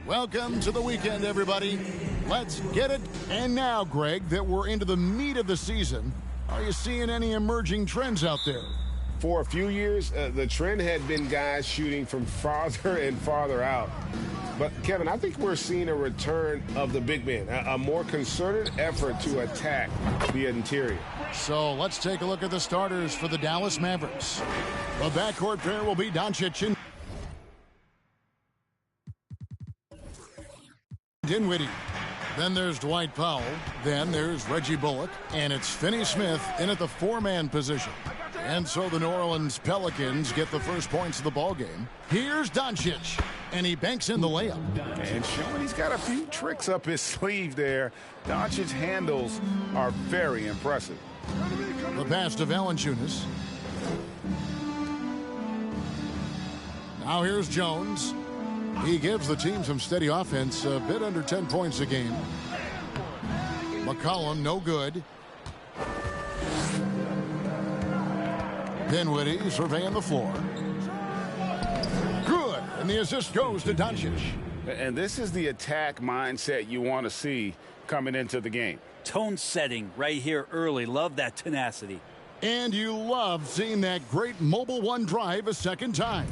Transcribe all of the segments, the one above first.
Welcome to the weekend, everybody. Let's get it. And now, Greg, that we're into the meat of the season, are you seeing any emerging trends out there? For a few years, the trend had been guys shooting from farther and farther out. But, Kevin, I think we're seeing a return of the big man, a more concerted effort to attack the interior. So let's take a look at the starters for the Dallas Mavericks. The backcourt pair will be Doncic and Dinwiddie. Then there's Dwight Powell. Then there's Reggie Bullock. And it's Finney-Smith in at the four-man position. And so the New Orleans Pelicans get the first points of the ballgame. Here's Doncic. And he banks in the layup. And showing he's got a few tricks up his sleeve there. Doncic's handles are very impressive. The pass to Valanciunas. Now here's Jones. He gives the team some steady offense, a bit under 10 points a game. McCollum, no good. Dinwiddie surveying the floor. Good, and the assist goes to Doncic. And this is the attack mindset you want to see coming into the game. Tone setting right here early. Love that tenacity. And you love seeing that great mobile one drive a second time.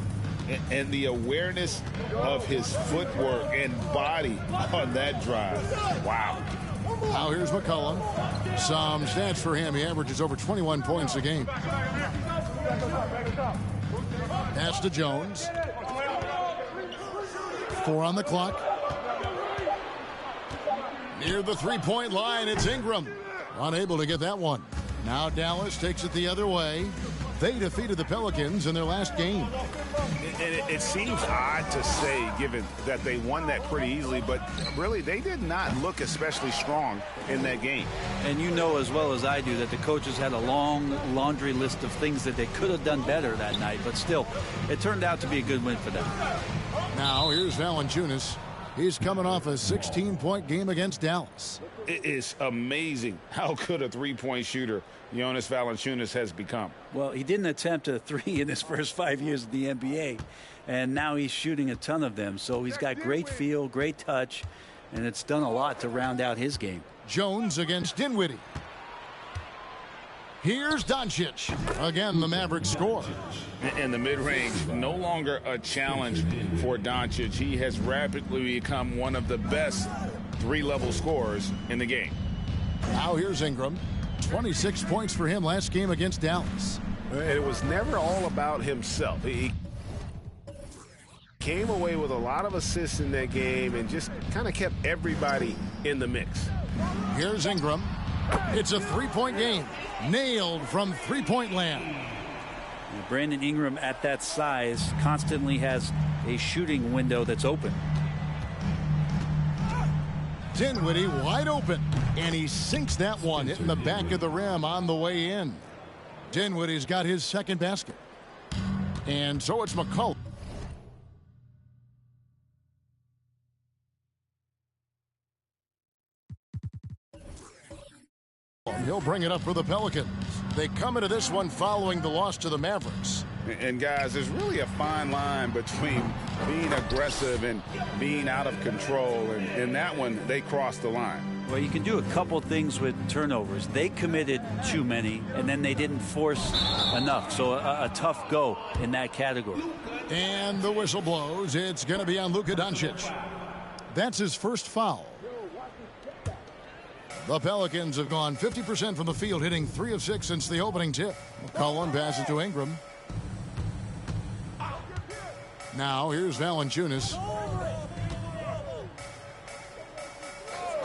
And the awareness of his footwork and body on that drive. Wow. Now here's McCollum. Some stats for him. He averages over 21 points a game. Pass to Jones. 4 on the clock. Near the three-point line, it's Ingram. Unable to get that one. Now Dallas takes it the other way. They defeated the Pelicans in their last game. It seems odd to say, given that they won that pretty easily, but really they did not look especially strong in that game. And you know as well as I do that the coaches had a long laundry list of things that they could have done better that night, but still, it turned out to be a good win for them. Now here's Valanciunas. He's coming off a 16-point game against Dallas. It is amazing how good a three-point shooter Jonas Valanciunas has become. Well, he didn't attempt a three in his first 5 years of the NBA, and now he's shooting a ton of them. So he's got great feel, great touch, and it's done a lot to round out his game. Jones against Dinwiddie. Here's Doncic. Again, the Mavericks score. In the mid-range, no longer a challenge for Doncic. He has rapidly become one of the best three-level scorers in the game. Now here's Ingram. 26 points for him last game against Dallas. It was never all about himself. He came away with a lot of assists in that game and just kind of kept everybody in the mix. Here's Ingram. It's a three-point game. Nailed from three-point land. Brandon Ingram at that size constantly has a shooting window that's open. Dinwiddie wide open, and he sinks that one, hitting the back of the rim on the way in. Dinwiddie's got his second basket. And so it's McCollum. He'll bring it up for the Pelicans. They come into this one following the loss to the Mavericks. And guys, there's really a fine line between being aggressive and being out of control. And in that one, they crossed the line. Well, you can do a couple things with turnovers. They committed too many, and then they didn't force enough. So a tough go in that category. And the whistle blows. It's going to be on Luka Doncic. That's his first foul. The Pelicans have gone 50% from the field, hitting 3 of 6 since the opening tip. McCollum passes to Ingram. Now here's Valanciunas.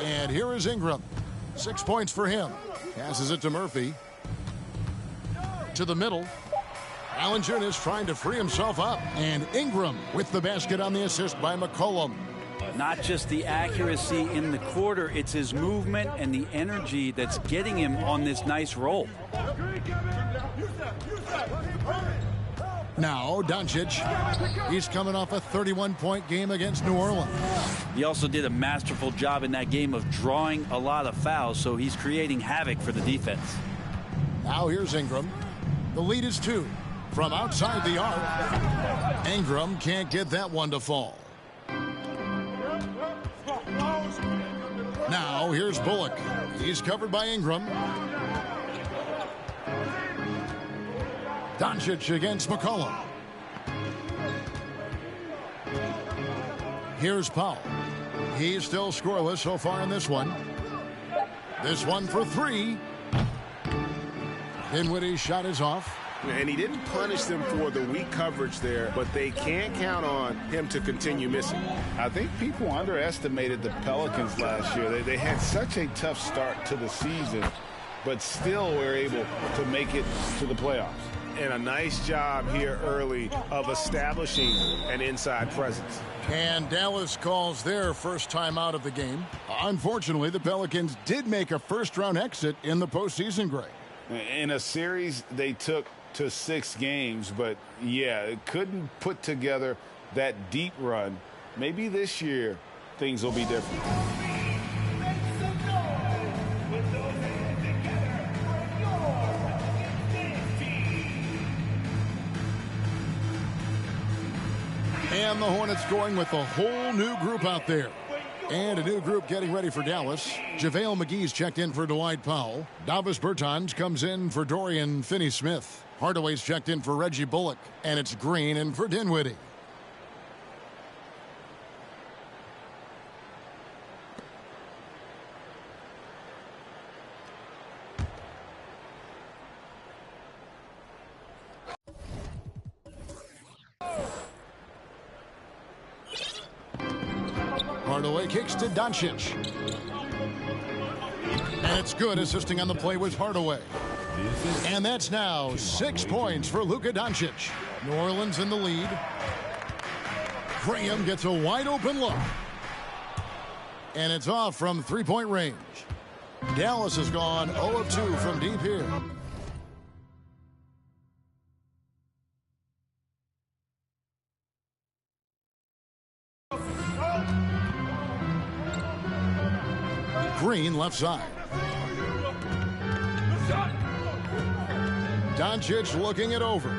And here is Ingram. 6 points for him. Passes it to Murphy. To the middle. Valanciunas trying to free himself up. And Ingram with the basket on the assist by McCollum. Not just the accuracy in the quarter, it's his movement and the energy that's getting him on this nice roll. Now Doncic. He's coming off a 31-point game against New Orleans. He also did a masterful job in that game of drawing a lot of fouls, so he's creating havoc for the defense. Now here's Ingram. The lead is 2 from outside the arc. Ingram can't get that one to fall. Now here's Bullock. He's covered by Ingram. Doncic against McCollum. Here's Powell. He's still scoreless so far in this one. This one for three. Dinwiddie's shot is off. And he didn't punish them for the weak coverage there, but they can't count on him to continue missing. I think people underestimated the Pelicans last year. They had such a tough start to the season, but still were able to make it to the playoffs. And a nice job here early of establishing an inside presence. And Dallas calls their first time out of the game. Unfortunately, the Pelicans did make a first-round exit in the postseason, Greg. In a series they took to 6 games, but yeah, it couldn't put together that deep run. Maybe this year things will be different. And the Hornets going with a whole new group out there. And a new group getting ready for Dallas. JaVale McGee's checked in for Dwight Powell. Davis Bertans comes in for Dorian Finney-Smith. Hardaway's checked in for Reggie Bullock. And it's Green in for Dinwiddie. Hardaway kicks to Doncic. And it's good. Assisting on the play was Hardaway. And that's now 6 points for Luka Doncic. New Orleans in the lead. Graham gets a wide open look. And it's off from three-point range. Dallas has gone 0 of 2 from deep here. Green left side. Doncic looking it over.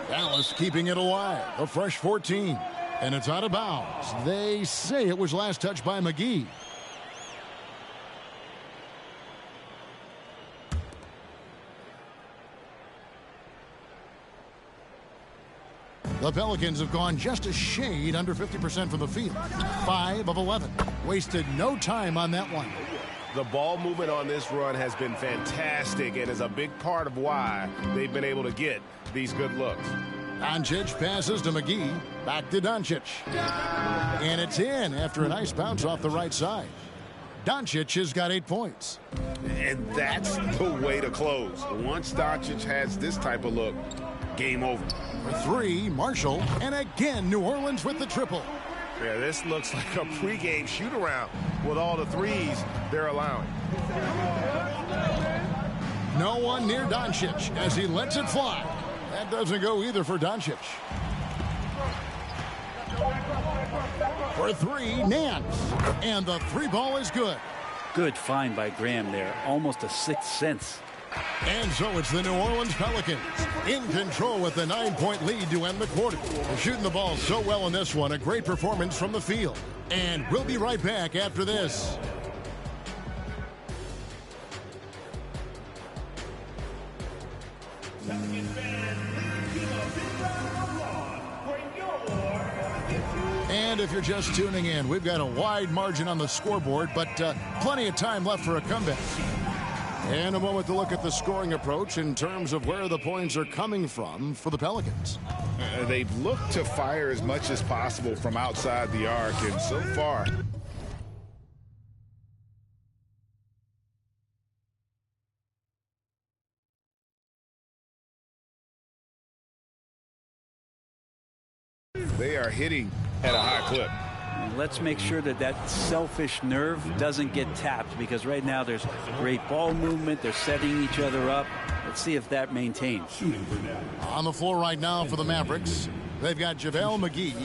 Dallas keeping it alive. A fresh 14. And it's out of bounds. They say it was last touched by McGee. The Pelicans have gone just a shade under 50% from the field. 5 of 11. Wasted no time on that one. The ball movement on this run has been fantastic and is a big part of why they've been able to get these good looks. Doncic passes to McGee. Back to Doncic. And it's in after a nice bounce off the right side. Doncic has got 8 points. And that's the way to close. Once Doncic has this type of look, game over. For 3, Marshall. And again, New Orleans with the triple. Yeah, this looks like a pregame shoot-around with all the threes they're allowing. No one near Doncic as he lets it fly. That doesn't go either for Doncic. For 3, Nance. And the 3 ball is good. Good find by Graham there. Almost a sixth sense. And so it's the New Orleans Pelicans in control with a 9-point lead to end the quarter. They're shooting the ball so well in this one. A great performance from the field. And we'll be right back after this. And if you're just tuning in, we've got a wide margin on the scoreboard, but plenty of time left for a comeback. And a moment to look at the scoring approach in terms of where the points are coming from for the Pelicans. They've looked to fire as much as possible from outside the arc, and so far they are hitting at a high clip. And let's make sure that that selfish nerve doesn't get tapped, because right now there's great ball movement. They're setting each other up. Let's see if that maintains. On the floor right now for the Mavericks, they've got JaVale McGee.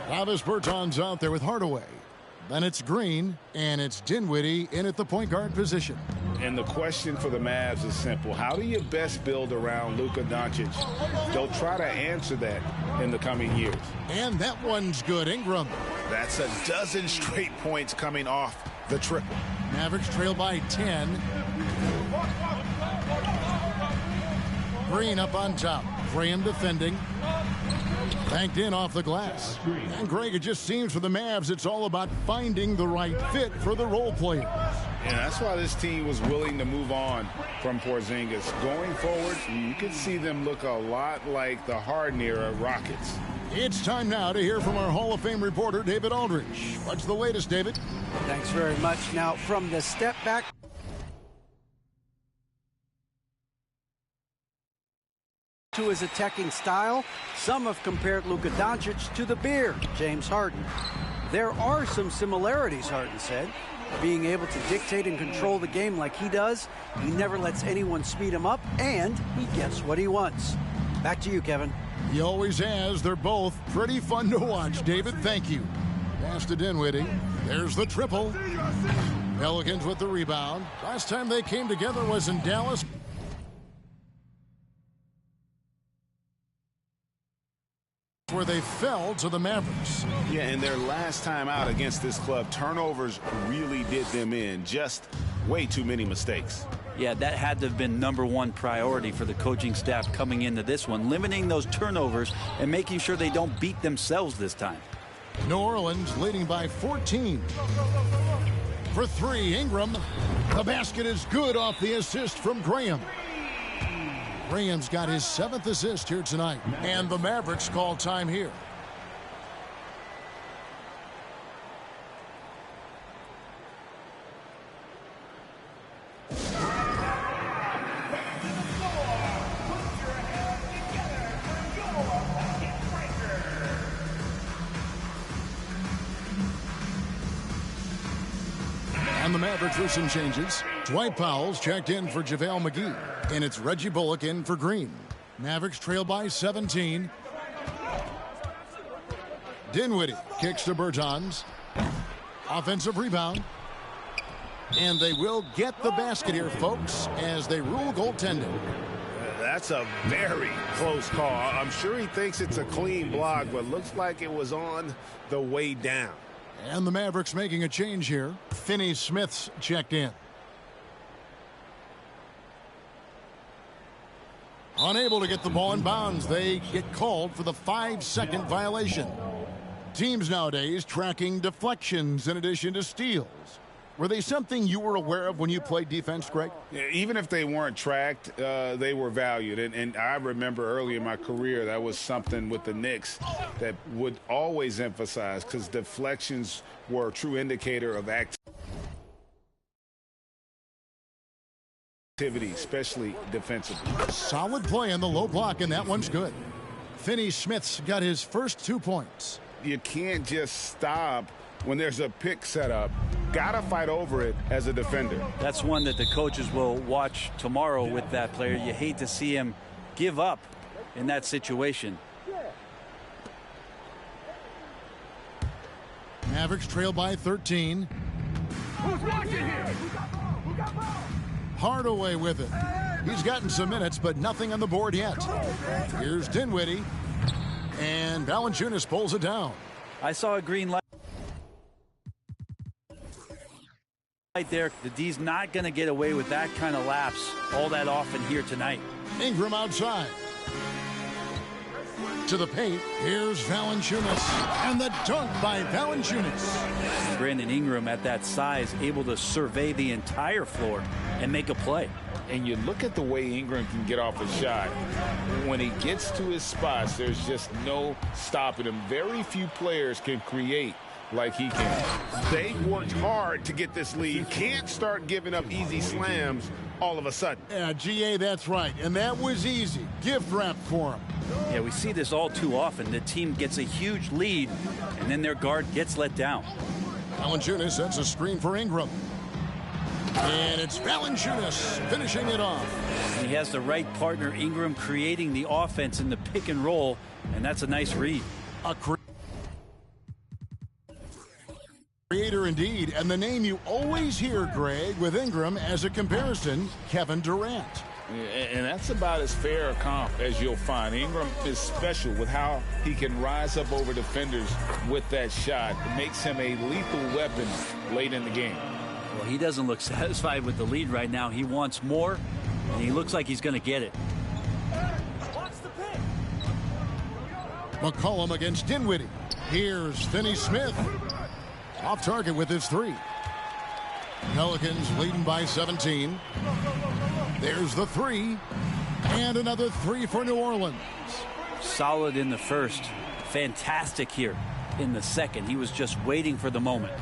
Davis Bertans out there with Hardaway. Then it's Green, and it's Dinwiddie in at the point guard position. And the question for the Mavs is simple. How do you best build around Luka Doncic? They'll try to answer that in the coming years. And that one's good. Ingram. That's a dozen straight points coming off the triple. Mavericks trail by 10. Green up on top. Graham defending. Banked in off the glass. And Greg, it just seems for the Mavs it's all about finding the right fit for the role players. And that's why this team was willing to move on from Porzingis. Going forward, you could see them look a lot like the Harden-era Rockets. It's time now to hear from our Hall of Fame reporter, David Aldridge. What's the latest, David? Thanks very much. Now, from the step back to his attacking style, some have compared Luka Doncic to the Bear, James Harden. There are some similarities, Harden said. Being able to dictate and control the game like he does, he never lets anyone speed him up, and he gets what he wants. Back to you, Kevin. He always has. They're both pretty fun to watch. David, thank you. Pass to Dinwiddie. There's the triple. Pelicans with the rebound. Last time they came together was in Dallas, where they fell to the Mavericks. Yeah, and their last time out against this club, turnovers really did them in. Just way too many mistakes. Yeah, that had to have been #1 priority for the coaching staff coming into this one, limiting those turnovers and making sure they don't beat themselves this time. New Orleans leading by 14. For three, Ingram. The basket is good off the assist from Graham. Graham's got his 7th assist here tonight. And the Mavericks call time here. And the Mavericks with some changes. Dwight Powell's checked in for JaVale McGee. And it's Reggie Bullock in for Green. Mavericks trail by 17. Dinwiddie kicks to Bertans. Offensive rebound. And they will get the basket here, folks, as they rule goaltending. That's a very close call. I'm sure he thinks it's a clean block, but looks like it was on the way down. And the Mavericks making a change here. Finney-Smith's checked in. Unable to get the ball in bounds. They get called for the 5-second violation. Teams nowadays tracking deflections in addition to steals. Were they something you were aware of when you played defense, Greg? Yeah, even if they weren't tracked, they were valued. And I remember early in my career, that was something with the Knicks that would always emphasize, because deflections were a true indicator of activity, especially defensively. Solid play in the low block, and that one's good. Finney-Smith's got his first 2 points. You can't just stop when there's a pick set up. Gotta fight over it as a defender. That's one that the coaches will watch tomorrow with that player. You hate to see him give up in that situation. Mavericks trail by 13. Hardaway with it. He's gotten some minutes, but nothing on the board yet. Here's Dinwiddie. And Valanciunas pulls it down. I saw a green light there. The D's not going to get away with that kind of lapse all that often here tonight. Ingram outside. To the paint. Here's Valanciunas. And the dunk by Valanciunas. Brandon Ingram at that size, able to survey the entire floor and make a play. And you look at the way Ingram can get off a shot. When he gets to his spots, there's just no stopping him. Very few players can create like he can. They worked hard to get this lead. Can't start giving up easy slams all of a sudden. Yeah, GA, that's right. And that was easy. Gift wrap for him. Yeah, we see this all too often. The team gets a huge lead, and then their guard gets let down. Valanciunas sets a screen for Ingram. And it's Valanciunas finishing it off. He has the right partner, Ingram, creating the offense in the pick and roll, and that's a nice read. A creator indeed. And the name you always hear, Greg, with Ingram as a comparison, Kevin Durant. And that's about as fair a comp as you'll find. Ingram is special with how he can rise up over defenders with that shot. It makes him a lethal weapon late in the game. Well, he doesn't look satisfied with the lead right now. He wants more, and he looks like he's going to get it. McCollum against Dinwiddie. Here's Finney-Smith. Off target with his three. Pelicans leading by 17. There's the three. And another three for New Orleans. Solid in the first. Fantastic here in the second. He was just waiting for the moment.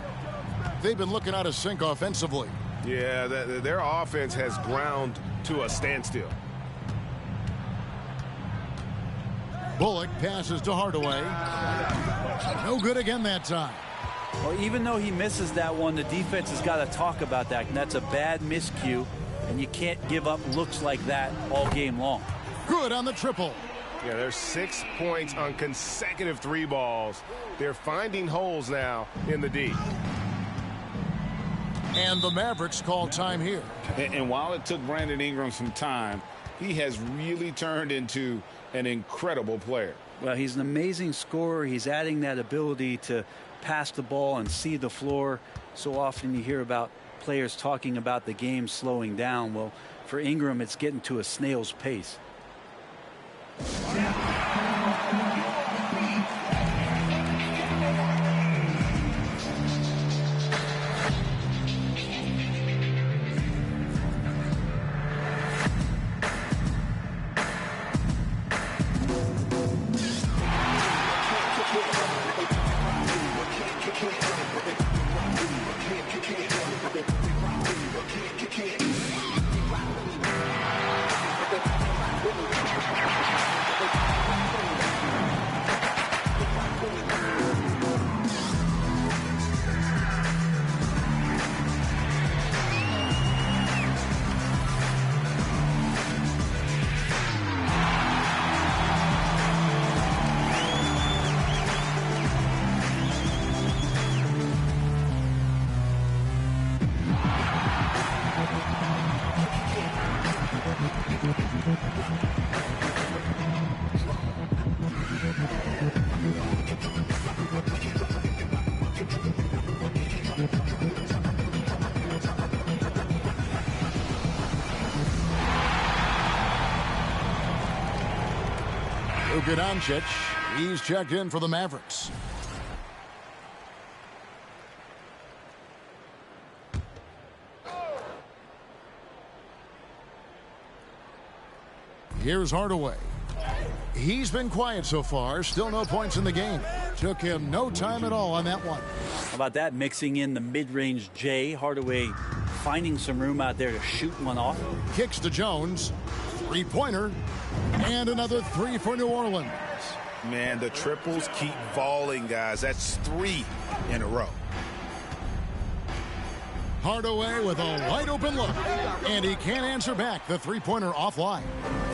They've been looking out of sync offensively. Yeah, their offense has ground to a standstill. Bullock passes to Hardaway. No good again that time. Well, even though he misses that one, the defense has got to talk about that. And that's a bad miscue. And you can't give up looks like that all game long. Good on the triple. Yeah, there's 6 points on consecutive three balls. They're finding holes now in the D. And the Mavericks call time here. And while it took Brandon Ingram some time, he has really turned into an incredible player. Well, he's an amazing scorer. He's adding that ability to pass the ball and see the floor. So often you hear about players talking about the game slowing down. Well, for Ingram, it's getting to a snail's pace. Luka Doncic, he's checked in for the Mavericks. Here's Hardaway. He's been quiet so far. Still no points in the game. Took him no time at all on that one. How about that, mixing in the mid-range J. Hardaway finding some room out there to shoot one off. Kicks to Jones. Three-pointer. And another three for New Orleans. Man, the triples keep falling, guys. That's 3 in a row. Hardaway with a wide-open look. And he can't answer back. The three-pointer offline.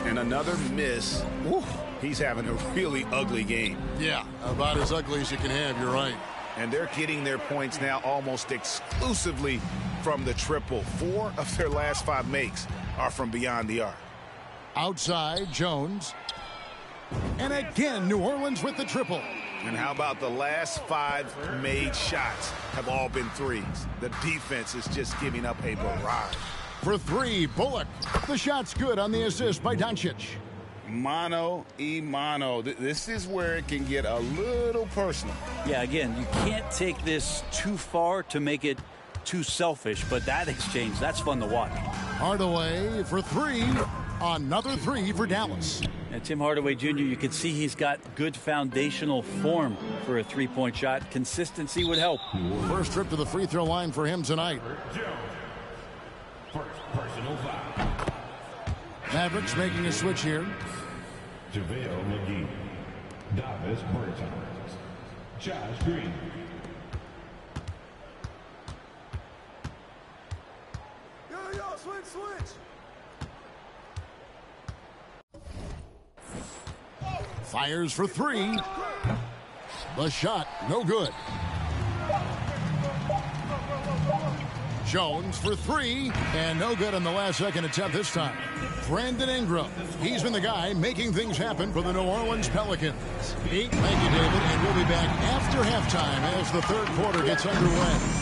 And another miss. Woo, he's having a really ugly game. Yeah, about as ugly as you can have. You're right. And they're getting their points now almost exclusively from the triple. 4 of their last 5 makes are from beyond the arc. Outside, Jones. And again, New Orleans with the triple. And how about the last 5 made shots have all been threes? The defense is just giving up a barrage. For 3, Bullock. The shot's good on the assist by Doncic. Mano y mano. This is where it can get a little personal. Yeah, again, you can't take this too far to make it too selfish, but that exchange, that's fun to watch. Hardaway for 3. Another 3 for Dallas. And Tim Hardaway Jr., you can see he's got good foundational form for a three-point shot. Consistency would help. First trip to the free throw line for him tonight. First personal foul. Mavericks making a switch here. JaVale McGee. Davis Bertans. Josh Green. Yo, switch. Fires for 3. The shot, no good. Jones for three, and no good on the last second attempt this time. Brandon Ingram, he's been the guy making things happen for the New Orleans Pelicans. Thank you, David, and we'll be back after halftime as the third quarter gets underway.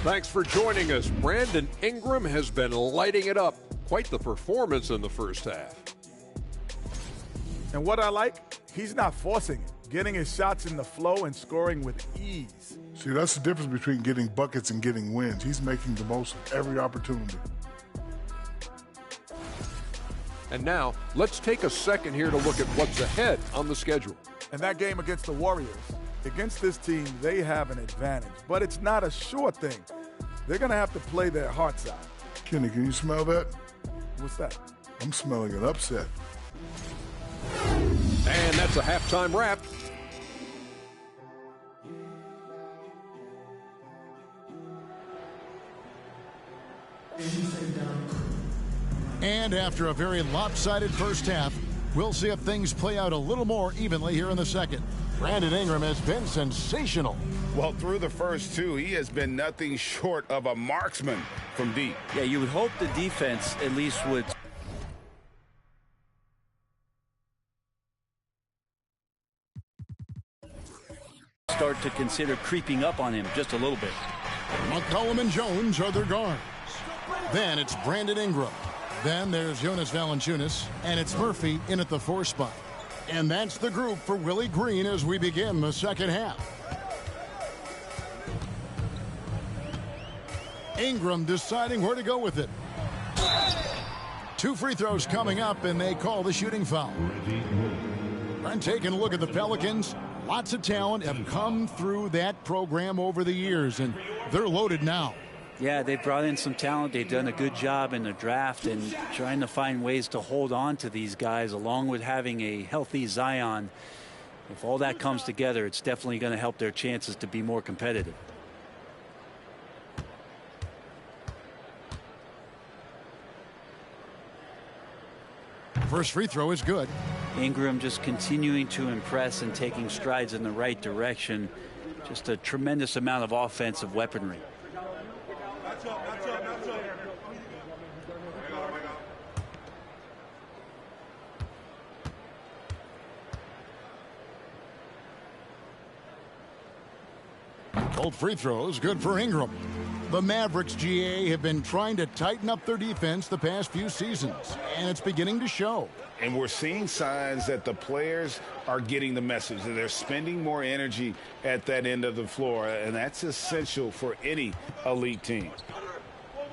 Thanks for joining us. Brandon Ingram has been lighting it up. Quite the performance in the first half. And what I like, he's not forcing it. Getting his shots in the flow and scoring with ease. See, that's the difference between getting buckets and getting wins. He's making the most of every opportunity. And now, let's take a second here to look at what's ahead on the schedule. And that game against the Warriors, against this team, they have an advantage. But it's not a sure thing. They're going to have to play their hearts out. Kenny, can you smell that? What's that? I'm smelling an upset. And that's a halftime wrap. And after a very lopsided first half, we'll see if things play out a little more evenly here in the second. Brandon Ingram has been sensational. Well, through the first two, he has been nothing short of a marksman from deep. Yeah, you would hope the defense at least would start to consider creeping up on him just a little bit. McCollum and Jones are their guards. Then it's Brandon Ingram. Then there's Jonas Valanciunas, and it's Murphy in at the 4 spot. And that's the group for Willie Green as we begin the second half. Ingram deciding where to go with it. 2 free throws coming up, and they call the shooting foul. And taking a look at the Pelicans, lots of talent have come through that program over the years, and they're loaded now. Yeah, they brought in some talent. They've done a good job in the draft and trying to find ways to hold on to these guys, along with having a healthy Zion. If all that comes together, it's definitely going to help their chances to be more competitive. First free throw is good. Ingram just continuing to impress and taking strides in the right direction. Just a tremendous amount of offensive weaponry. Both free throws good for Ingram. The Mavericks, GA, have been trying to tighten up their defense the past few seasons, and it's beginning to show. And we're seeing signs that the players are getting the message, that they're spending more energy at that end of the floor, and that's essential for any elite team.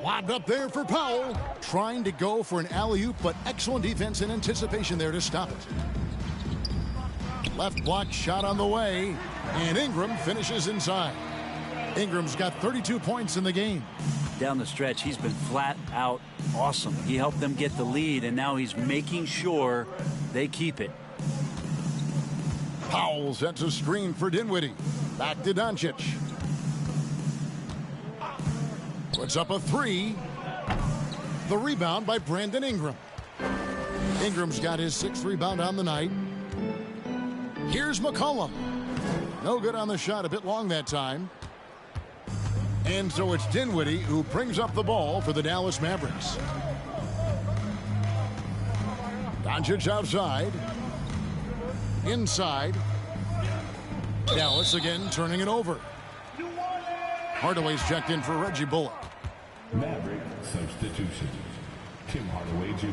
Lobbed up there for Powell, trying to go for an alley-oop, but excellent defense and anticipation there to stop it. Left block shot on the way, and Ingram finishes inside. Ingram's got 32 points in the game. Down the stretch, he's been flat out awesome. He helped them get the lead, and now he's making sure they keep it. Powell sets a screen for Dinwiddie. Back to Doncic. Puts up a 3. The rebound by Brandon Ingram. Ingram's got his 6th rebound on the night. Here's McCollum. No good on the shot, a bit long that time. And so it's Dinwiddie who brings up the ball for the Dallas Mavericks. Doncic outside. Inside. Dallas again turning it over. Hardaway's checked in for Reggie Bullock. Maverick substitution. Tim Hardaway Jr.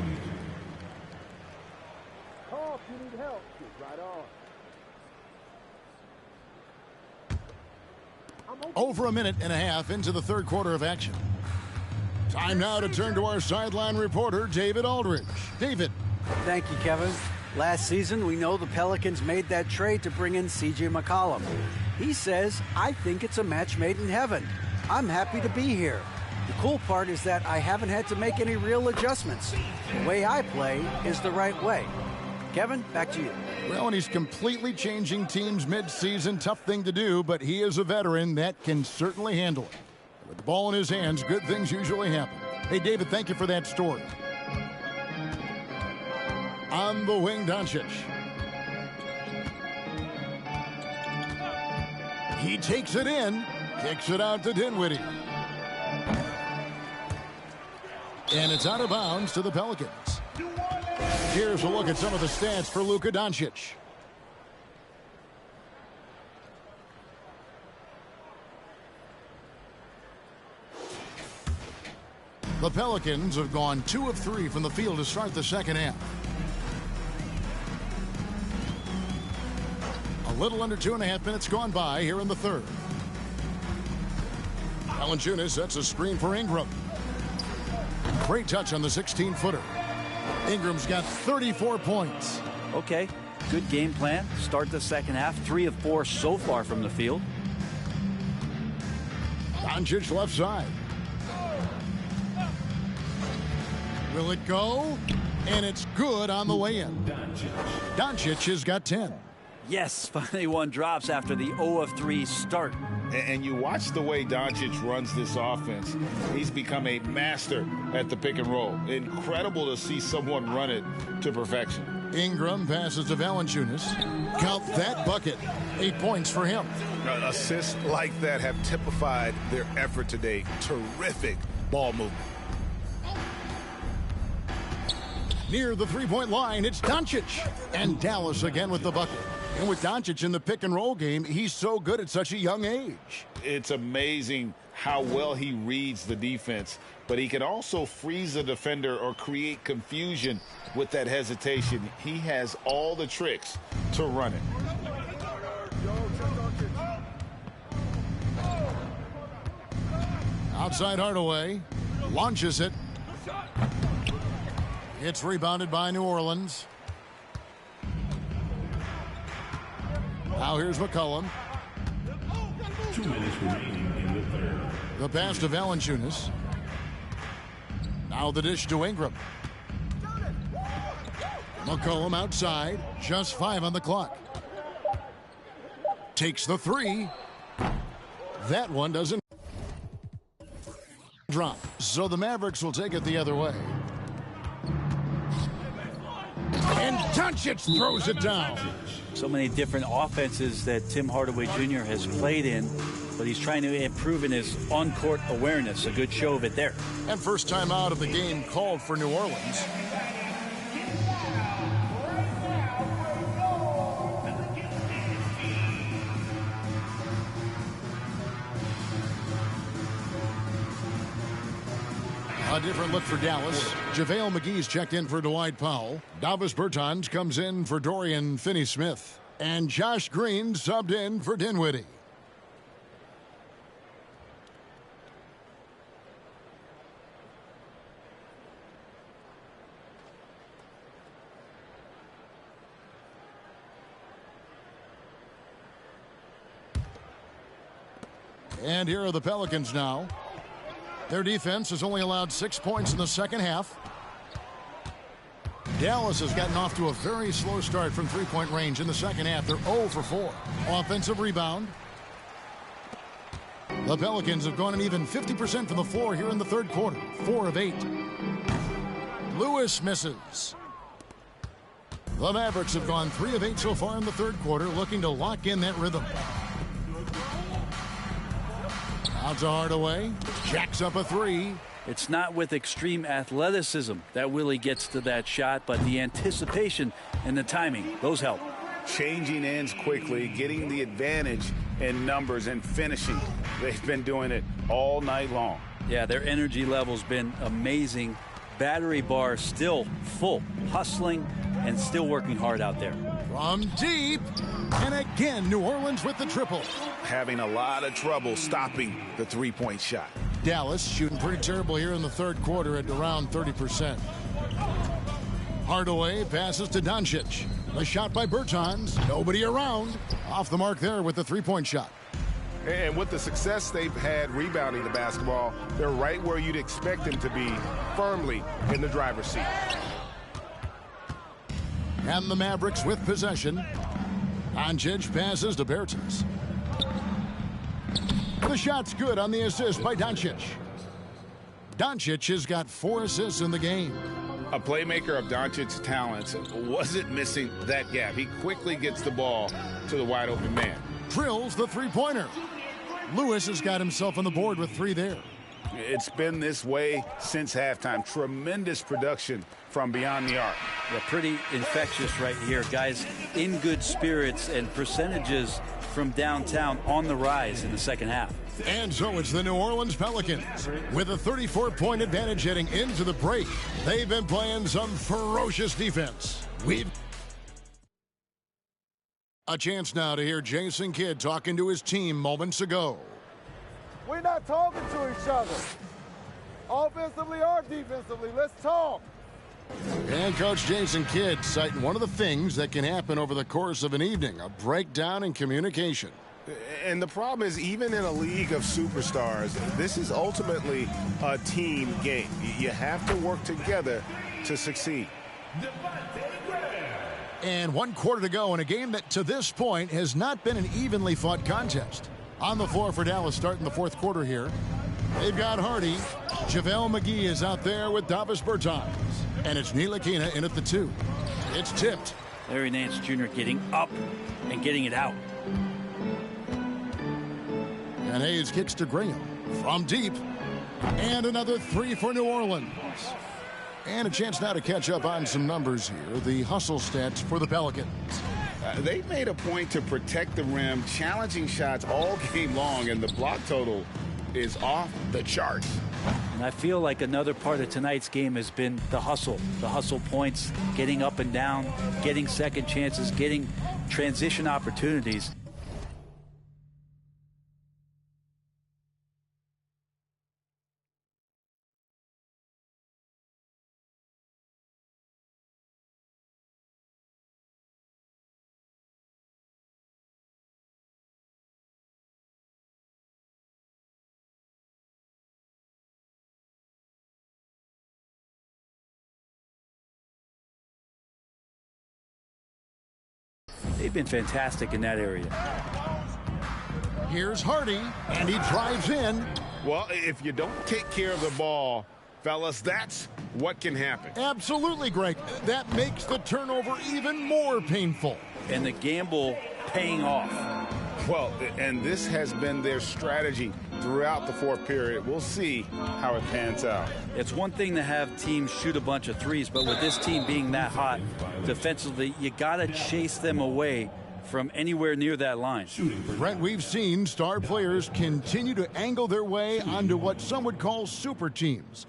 Call if you need help. Right on. Over a minute and a half into the 3rd quarter of action. Time now to turn to our sideline reporter, David Aldridge. David. Thank you, Kevin. Last season, we know the Pelicans made that trade to bring in C.J. McCollum. He says, I think it's a match made in heaven. I'm happy to be here. The cool part is that I haven't had to make any real adjustments. The way I play is the right way. Kevin, back to you. Well, and he's completely changing teams mid-season. Tough thing to do, but he is a veteran that can certainly handle it. With the ball in his hands, good things usually happen. Hey, David, thank you for that story. On the wing, Doncic. He takes it in, kicks it out to Dinwiddie. And it's out of bounds to the Pelicans. Here's a look at some of the stats for Luka Doncic. The Pelicans have gone 2 of 3 from the field to start the second half. A little under 2.5 minutes gone by here in the 3rd. Valanciunas sets a screen for Ingram. Great touch on the 16-footer. Ingram's got 34 points. Okay, good game plan. Start the second half. 3 of 4 so far from the field. Doncic left side. Will it go? And it's good on the way in. Doncic has got 10. Yes, finally one drops after the 0 of 3 start. And you watch the way Doncic runs this offense. He's become a master at the pick and roll. Incredible to see someone run it to perfection. Ingram passes to Valanciunas. Count that bucket. 8 points for him. Assists like that have typified their effort today. Terrific ball movement. Near the three-point line, it's Doncic. And Dallas again with the bucket. And with Doncic in the pick-and-roll game, he's so good at such a young age. It's amazing how well he reads the defense, but he can also freeze a defender or create confusion with that hesitation. He has all the tricks to run it. Outside Hardaway launches it. It's rebounded by New Orleans. Now here's McCollum. 2 minutes remaining in the 3rd. The pass to Valanciunas. Now the dish to Ingram. McCollum outside. Just 5 on the clock. Takes the 3. That one doesn't drop. So the Mavericks will take it the other way. And Doncic throws it down. So many different offenses that Tim Hardaway Jr. has played in, but he's trying to improve in his on-court awareness. A good show of it there. And first time out of the game called for New Orleans. A different look for Dallas. JaVale McGee's checked in for Dwight Powell. Davis Bertans comes in for Dorian Finney-Smith. And Josh Green subbed in for Dinwiddie. And here are the Pelicans now. Their defense has only allowed 6 points in the second half. Dallas has gotten off to a very slow start from three-point range in the second half. They're 0 for 4. Offensive rebound. The Pelicans have gone an even 50% from the floor here in the 3rd quarter. 4 of 8. Lewis misses. The Mavericks have gone 3 of 8 so far in the third quarter, looking to lock in that rhythm. Out to Hardaway. Jacks up a 3. It's not with extreme athleticism that Willie gets to that shot, but the anticipation and the timing, those help. Changing ends quickly, getting the advantage in numbers and finishing. They've been doing it all night long. Yeah, their energy level's been amazing. Battery bar still full, hustling and still working hard out there. From deep, and again, New Orleans with the triple. Having a lot of trouble stopping the three-point shot. Dallas shooting pretty terrible here in the third quarter at around 30%. Hardaway passes to Doncic. The shot by Bertans. Nobody around. Off the mark there with the three-point shot. And with the success they've had rebounding the basketball, they're right where you'd expect them to be, firmly in the driver's seat. And the Mavericks with possession. Doncic passes to Bertans. The shot's good on the assist by Doncic. Doncic has got 4 assists in the game. A playmaker of Doncic's talents wasn't missing that gap. He quickly gets the ball to the wide open man. Drills the three-pointer. Lewis has got himself on the board with 3 there. It's been this way since halftime. Tremendous production from beyond the arc. Yeah, pretty infectious right here. Guys in good spirits and percentages from downtown on the rise in the second half. And so it's the New Orleans Pelicans with a 34-point advantage heading into the break. They've been playing some ferocious defense. We've a chance now to hear Jason Kidd talking to his team moments ago. We're not talking to each other. Offensively or defensively, let's talk. And Coach Jason Kidd citing one of the things that can happen over the course of an evening, a breakdown in communication. And the problem is, even in a league of superstars, this is ultimately a team game. You have to work together to succeed. And 1 quarter to go in a game that to this point has not been an evenly fought contest. On the floor for Dallas starting the fourth quarter here. They've got Hardy. JaVale McGee is out there with Davis Bertans. And it's Ntilikina in at the 2. It's tipped. Larry Nance Jr. getting up and getting it out. And Hayes kicks to Graham from deep. And another 3 for New Orleans. And a chance now to catch up on some numbers here. The hustle stats for the Pelicans. They've made a point to protect the rim, challenging shots all game long, and the block total is off the charts. And I feel like another part of tonight's game has been the hustle points, getting up and down, getting second chances, getting transition opportunities. They've been fantastic in that area. Here's Hardy, and he drives in. Well, if you don't take care of the ball, fellas, that's what can happen. Absolutely, Greg. That makes the turnover even more painful. And the gamble paying off. Well, and this has been their strategy throughout the fourth period. We'll see how it pans out. It's one thing to have teams shoot a bunch of threes, but with this team being that hot defensively, you got to chase them away from anywhere near that line. Brent, we've seen star players continue to angle their way onto what some would call super teams.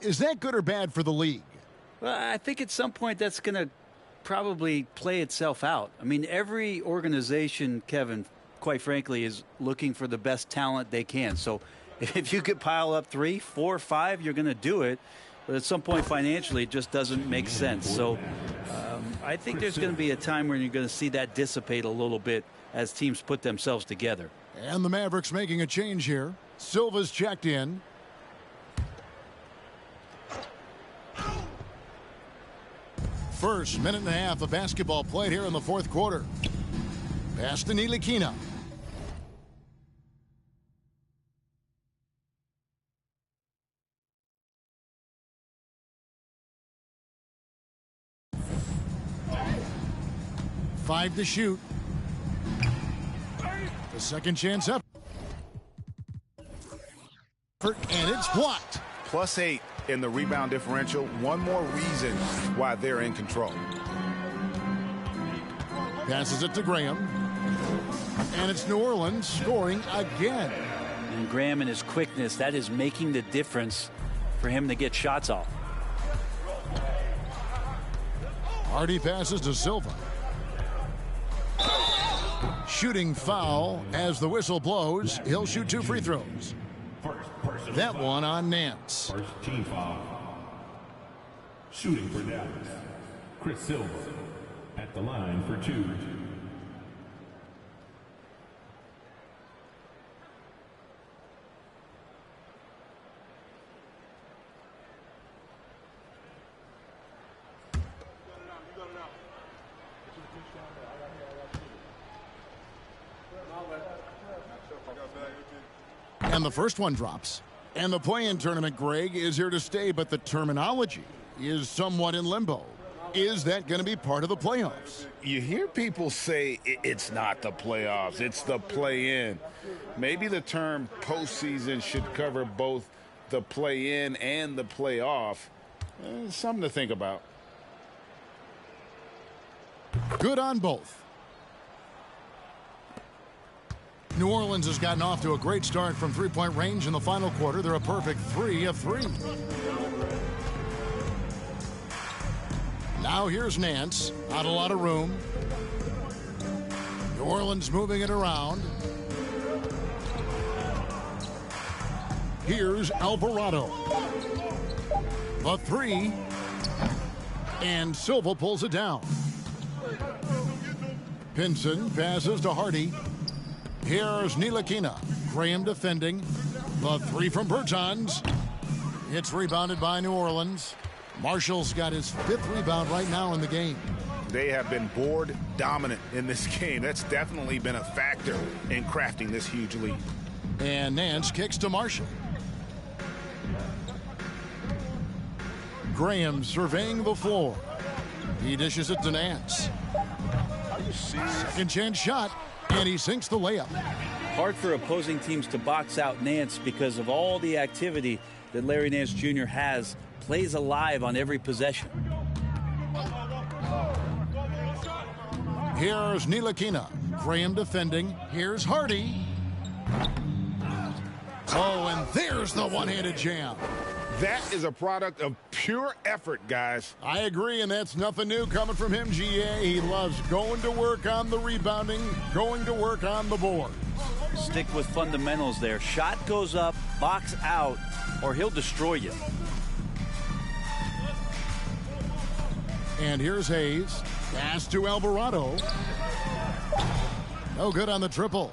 Is that good or bad for the league? Well, I think at some point that's going to probably play itself out. I mean, every organization, Kevin, quite frankly, is looking for the best talent they can. So if you could pile up 3, 4, 5, you're going to do it. But at some point financially, it just doesn't make sense. So I think there's going to be a time when you're going to see that dissipate a little bit as teams put themselves together. And the Mavericks making a change here. Silva's checked in. First minute and a half of basketball played here in the fourth quarter. Pass to Ntilikina. 5 to shoot. The second chance effort, and it's blocked. +8 in the rebound differential. One more reason why they're in control. Passes it to Graham. And it's New Orleans scoring again. And Graham and his quickness, that is making the difference for him to get shots off. Hardy passes to Silva. Shooting foul as the whistle blows. He'll shoot 2 free throws. That one on Nance. First team foul. Shooting for Dallas, Chris Silva at the line for 2. And the first one drops. And the play-in tournament, Greg, is here to stay, but the terminology is somewhat in limbo. Is that going to be part of the playoffs? You hear people say it's not the playoffs, it's the play-in. Maybe the term postseason should cover both the play-in and the playoff. Something to think about. Good on both. New Orleans has gotten off to a great start from three-point range in the final quarter. They're a perfect 3 of 3. Now here's Nance. Not a lot of room. New Orleans moving it around. Here's Alvarado. The 3. And Silva pulls it down. Pinson passes to Hardy. Here's Ntilikina. Graham defending. The 3 from Bertans. It's rebounded by New Orleans. Marshall's got his 5th rebound right now in the game. They have been board dominant in this game. That's definitely been a factor in crafting this huge lead. And Nance kicks to Marshall. Graham surveying the floor. He dishes it to Nance. Second chance shot, and he sinks the layup. Hard for opposing teams to box out Nance because of all the activity that Larry Nance Jr. has. Plays alive on every possession. Here's Ntilikina. Graham defending. Here's Hardy. Oh, and there's the one-handed jam. That is a product of pure effort, guys. I agree, and that's nothing new coming from him, GA. He loves going to work on the rebounding, going to work on the board. Stick with fundamentals there. Shot goes up, box out, or he'll destroy you. And here's Hayes. Pass to Alvarado. No good on the triple.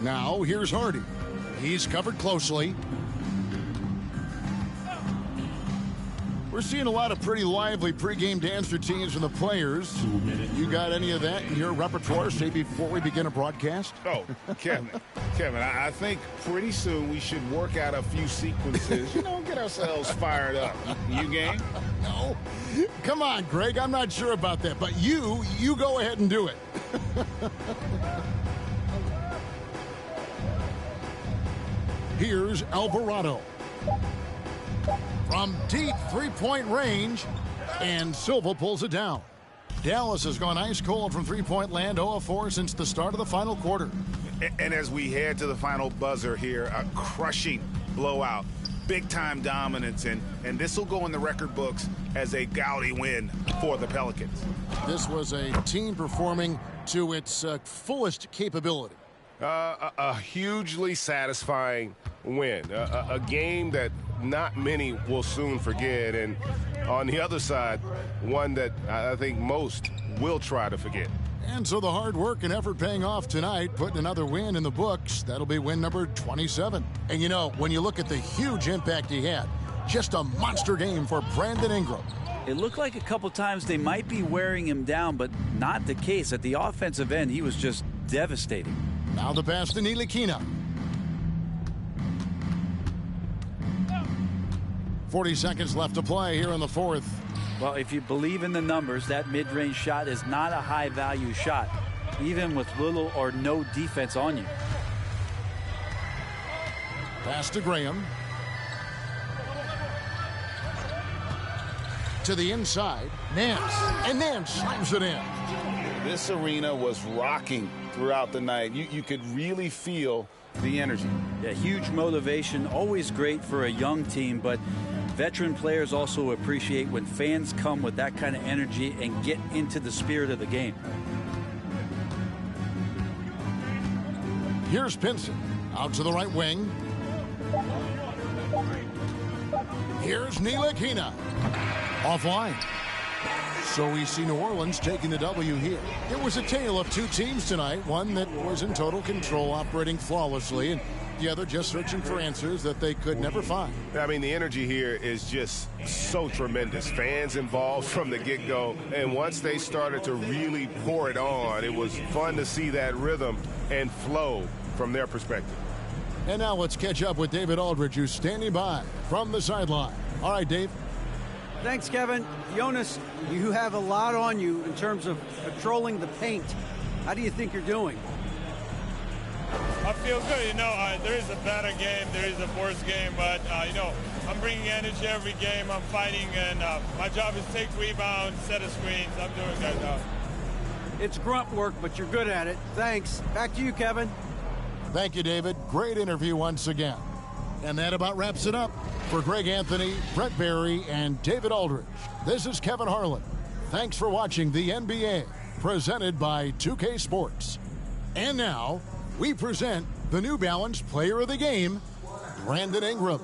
Now here's Hardy. He's covered closely. We're seeing a lot of pretty lively pregame dance routines from the players. You got any of that in your repertoire, say, before we begin a broadcast? Oh, Kevin, I think pretty soon we should work out a few sequences, get ourselves fired up. You game? No. Come on, Greg, I'm not sure about that, but you go ahead and do it. Here's Alvarado. From deep three-point range, and Silva pulls it down. Dallas has gone ice cold from three-point land, 0-4 since the start of the final quarter. And as we head to the final buzzer here, a crushing blowout, big-time dominance, and this will go in the record books as a gaudy win for the Pelicans. This was a team performing to its fullest capability. A hugely satisfying win. A game that not many will soon forget. And on the other side, one that I think most will try to forget. And so the hard work and effort paying off tonight, putting another win in the books. That'll be win number 27. And when you look at the huge impact he had, just a monster game for Brandon Ingram. It looked like a couple times they might be wearing him down, but not the case. At the offensive end, he was just devastating. Now the pass to Ntilikina. 40 seconds left to play here in the fourth. Well, if you believe in the numbers, that mid-range shot is not a high-value shot, even with little or no defense on you. Pass to Graham. To the inside. Nance. And Nance slams it in. This arena was rocking throughout the night. You could really feel the energy. Yeah, huge motivation, always great for a young team, but veteran players also appreciate when fans come with that kind of energy and get into the spirit of the game. Here's Pinson. Out to the right wing. Here's Ntilikina. Offline. So we see New Orleans taking the W here. It was a tale of two teams tonight. One that was in total control, operating flawlessly, and the other just searching for answers that they could never find. I mean, the energy here is just so tremendous. Fans involved from the get-go, and once they started to really pour it on, it was fun to see that rhythm and flow from their perspective. And now let's catch up with David Aldridge, who's standing by from the sideline. All right, Dave. Thanks, Kevin. Jonas, you have a lot on you in terms of controlling the paint. How do you think you're doing? I feel good. There is a better game, there is a worse game, but, I'm bringing energy every game. I'm fighting, and my job is take rebounds, set of screens. I'm doing that now. It's grunt work, but you're good at it. Thanks. Back to you, Kevin. Thank you, David. Great interview once again. And that about wraps it up. For Greg Anthony, Brett Barry, and David Aldridge, this is Kevin Harlan. Thanks for watching the NBA, presented by 2K Sports. And now, we present the New Balance Player of the Game, Brandon Ingram.